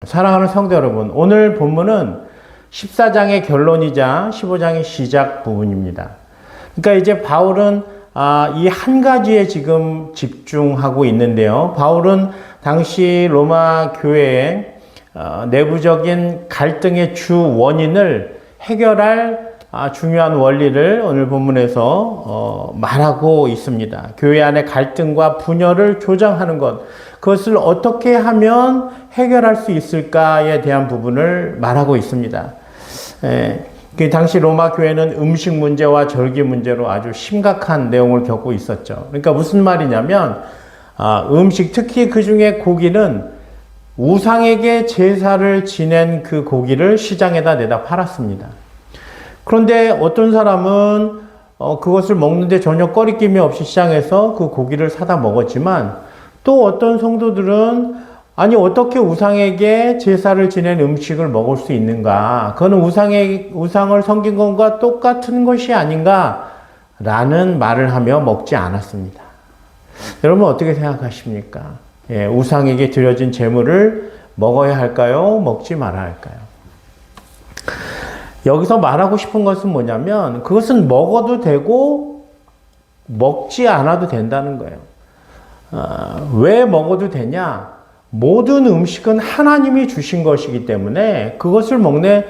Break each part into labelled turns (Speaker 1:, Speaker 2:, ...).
Speaker 1: 사랑하는 성도 여러분, 오늘 본문은 14장의 결론이자 15장의 시작 부분입니다. 그러니까 이제 바울은 이 한 가지에 지금 집중하고 있는데요. 바울은 당시 로마 교회의 내부적인 갈등의 주 원인을 해결할 중요한 원리를 오늘 본문에서 말하고 있습니다. 교회 안의 갈등과 분열을 조장하는 것, 그것을 어떻게 하면 해결할 수 있을까에 대한 부분을 말하고 있습니다. 그 당시 로마 교회는 음식 문제와 절기 문제로 아주 심각한 내용을 겪고 있었죠. 그러니까 무슨 말이냐면 음식, 특히 그 중에 고기는 우상에게 제사를 지낸 그 고기를 시장에다 내다 팔았습니다. 그런데 어떤 사람은 그것을 먹는데 전혀 꺼리낌이 없이 시장에서 그 고기를 사다 먹었지만, 또 어떤 성도들은 아니 어떻게 우상에게 제사를 지낸 음식을 먹을 수 있는가? 그거는 우상을 섬긴 것과 똑같은 것이 아닌가? 라는 말을 하며 먹지 않았습니다. 여러분 어떻게 생각하십니까? 우상에게 드려진 제물을 먹어야 할까요? 먹지 말아야 할까요? 여기서 말하고 싶은 것은 뭐냐면 그것은 먹어도 되고 먹지 않아도 된다는 거예요. 왜 먹어도 되냐? 모든 음식은 하나님이 주신 것이기 때문에 그것을 먹네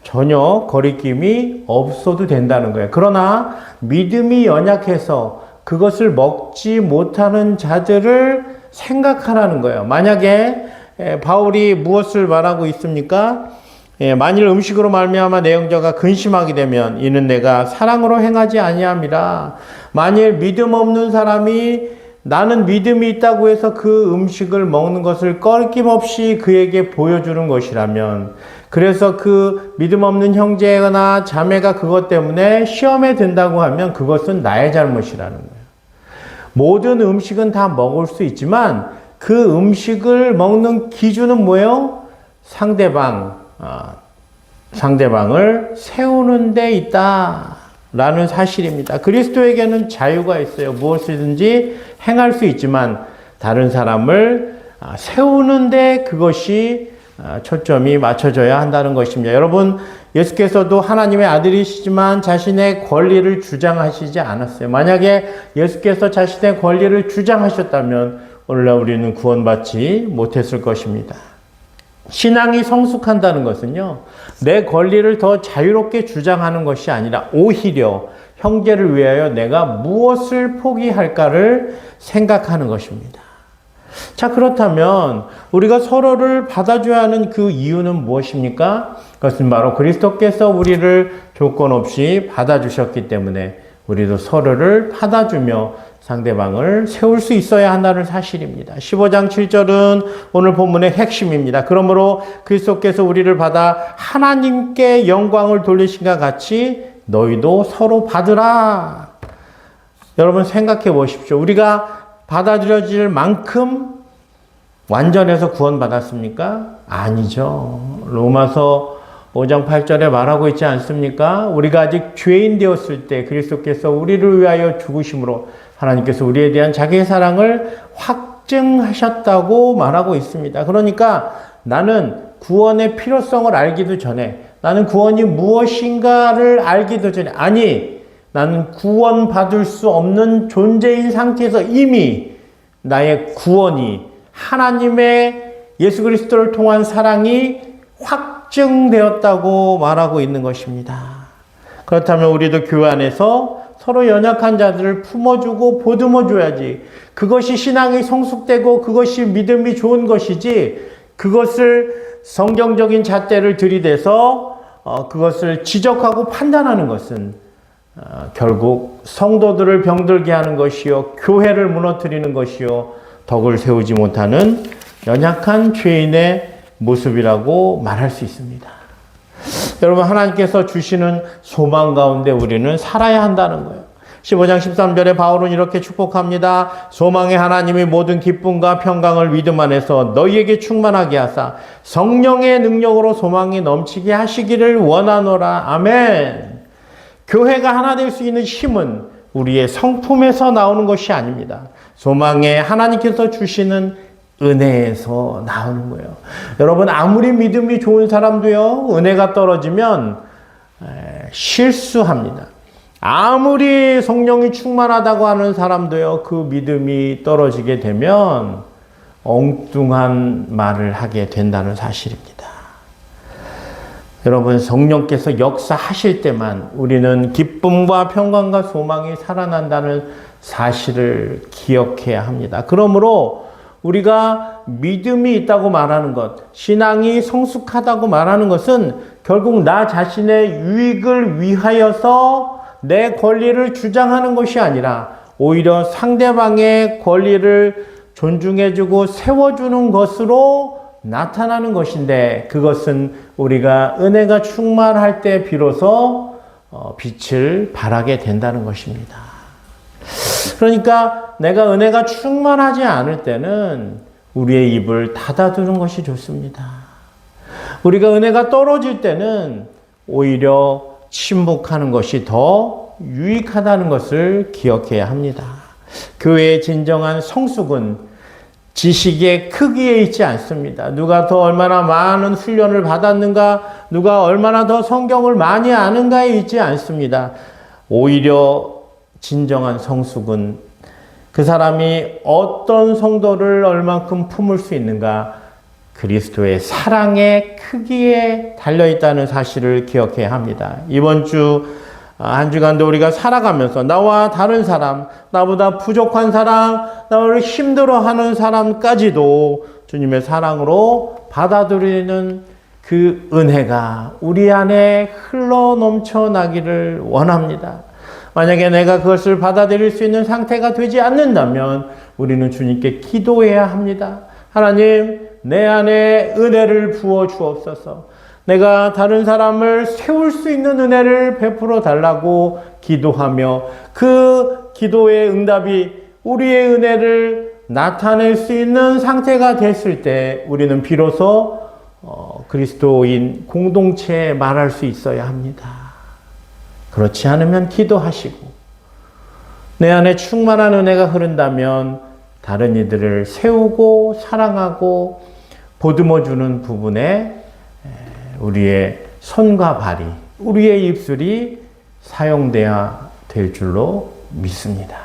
Speaker 1: 전혀 거리낌이 없어도 된다는 거예요. 그러나 믿음이 연약해서 그것을 먹지 못하는 자들을 생각하라는 거예요. 만약에 바울이 무엇을 말하고 있습니까? 만일 음식으로 말미암아 내 형제가 근심하게 되면 이는 내가 사랑으로 행하지 아니함이라. 만일 믿음 없는 사람이 나는 믿음이 있다고 해서 그 음식을 먹는 것을 꺼리낌 없이 그에게 보여주는 것이라면, 그래서 그 믿음 없는 형제나 자매가 그것 때문에 시험에 든다고 하면 그것은 나의 잘못이라는 거예요. 모든 음식은 다 먹을 수 있지만 그 음식을 먹는 기준은 뭐예요? 상대방을 세우는 데 있다 라는 사실입니다. 그리스도에게는 자유가 있어요. 무엇이든지 행할 수 있지만 다른 사람을 세우는데 그것이 초점이 맞춰져야 한다는 것입니다. 여러분, 예수께서도 하나님의 아들이시지만 자신의 권리를 주장하시지 않았어요. 만약에 예수께서 자신의 권리를 주장하셨다면 오늘날 우리는 구원받지 못했을 것입니다. 신앙이 성숙한다는 것은요, 내 권리를 더 자유롭게 주장하는 것이 아니라 오히려 형제를 위하여 내가 무엇을 포기할까를 생각하는 것입니다. 자, 그렇다면 우리가 서로를 받아줘야 하는 그 이유는 무엇입니까? 그것은 바로 그리스도께서 우리를 조건 없이 받아주셨기 때문에 우리도 서로를 받아주며 상대방을 세울 수 있어야 한다는 사실입니다. 15장 7절은 오늘 본문의 핵심입니다. 그러므로 그리스도께서 우리를 받아 하나님께 영광을 돌리신과 같이 너희도 서로 받으라. 여러분 생각해 보십시오. 우리가 받아들여질 만큼 완전해서 구원받았습니까? 아니죠. 로마서 5장 8절에 말하고 있지 않습니까? 우리가 아직 죄인 되었을 때 그리스도께서 우리를 위하여 죽으심으로 하나님께서 우리에 대한 자기의 사랑을 확증하셨다고 말하고 있습니다. 그러니까 나는 구원의 필요성을 알기도 전에, 나는 구원이 무엇인가를 알기도 전에, 아니 나는 구원받을 수 없는 존재인 상태에서 이미 나의 구원이 하나님의 예수 그리스도를 통한 사랑이 확증되었다고 말하고 있는 것입니다. 그렇다면 우리도 교회 안에서 서로 연약한 자들을 품어주고 보듬어줘야지. 그것이 신앙이 성숙되고 그것이 믿음이 좋은 것이지, 그것을 성경적인 잣대를 들이대서 그것을 지적하고 판단하는 것은 결국 성도들을 병들게 하는 것이요, 교회를 무너뜨리는 것이요, 덕을 세우지 못하는 연약한 죄인의 모습이라고 말할 수 있습니다. 여러분, 하나님께서 주시는 소망 가운데 우리는 살아야 한다는 거예요. 15장 13절에 바울은 이렇게 축복합니다. 소망의 하나님이 모든 기쁨과 평강을 믿음 안에서 너희에게 충만하게 하사 성령의 능력으로 소망이 넘치게 하시기를 원하노라. 아멘. 교회가 하나 될 수 있는 힘은 우리의 성품에서 나오는 것이 아닙니다. 소망의 하나님께서 주시는 은혜에서 나오는 거예요. 여러분, 아무리 믿음이 좋은 사람도요, 은혜가 떨어지면 실수합니다. 아무리 성령이 충만하다고 하는 사람도요, 그 믿음이 떨어지게 되면 엉뚱한 말을 하게 된다는 사실입니다. 여러분, 성령께서 역사하실 때만 우리는 기쁨과 평강과 소망이 살아난다는 사실을 기억해야 합니다. 그러므로 우리가 믿음이 있다고 말하는 것, 신앙이 성숙하다고 말하는 것은 결국 나 자신의 유익을 위하여서 내 권리를 주장하는 것이 아니라 오히려 상대방의 권리를 존중해주고 세워주는 것으로 나타나는 것인데, 그것은 우리가 은혜가 충만할 때 비로소 빛을 발하게 된다는 것입니다. 그러니까 내가 은혜가 충만하지 않을 때는 우리의 입을 닫아두는 것이 좋습니다. 우리가 은혜가 떨어질 때는 오히려 침묵하는 것이 더 유익하다는 것을 기억해야 합니다. 교회의 진정한 성숙은 지식의 크기에 있지 않습니다. 누가 더 얼마나 많은 훈련을 받았는가, 누가 얼마나 더 성경을 많이 아는가에 있지 않습니다. 오히려 진정한 성숙은 그 사람이 어떤 성도를 얼만큼 품을 수 있는가, 그리스도의 사랑의 크기에 달려있다는 사실을 기억해야 합니다. 이번 주 한 주간도 우리가 살아가면서 나와 다른 사람, 나보다 부족한 사람, 나를 힘들어하는 사람까지도 주님의 사랑으로 받아들이는 그 은혜가 우리 안에 흘러 넘쳐나기를 원합니다. 만약에 내가 그것을 받아들일 수 있는 상태가 되지 않는다면 우리는 주님께 기도해야 합니다. 하나님, 내 안에 은혜를 부어 주옵소서. 내가 다른 사람을 세울 수 있는 은혜를 베풀어 달라고 기도하며 그 기도의 응답이 우리의 은혜를 나타낼 수 있는 상태가 됐을 때 우리는 비로소 그리스도인 공동체에 말할 수 있어야 합니다. 그렇지 않으면 기도하시고 내 안에 충만한 은혜가 흐른다면 다른 이들을 세우고 사랑하고 보듬어주는 부분에 우리의 손과 발이, 우리의 입술이 사용돼야 될 줄로 믿습니다.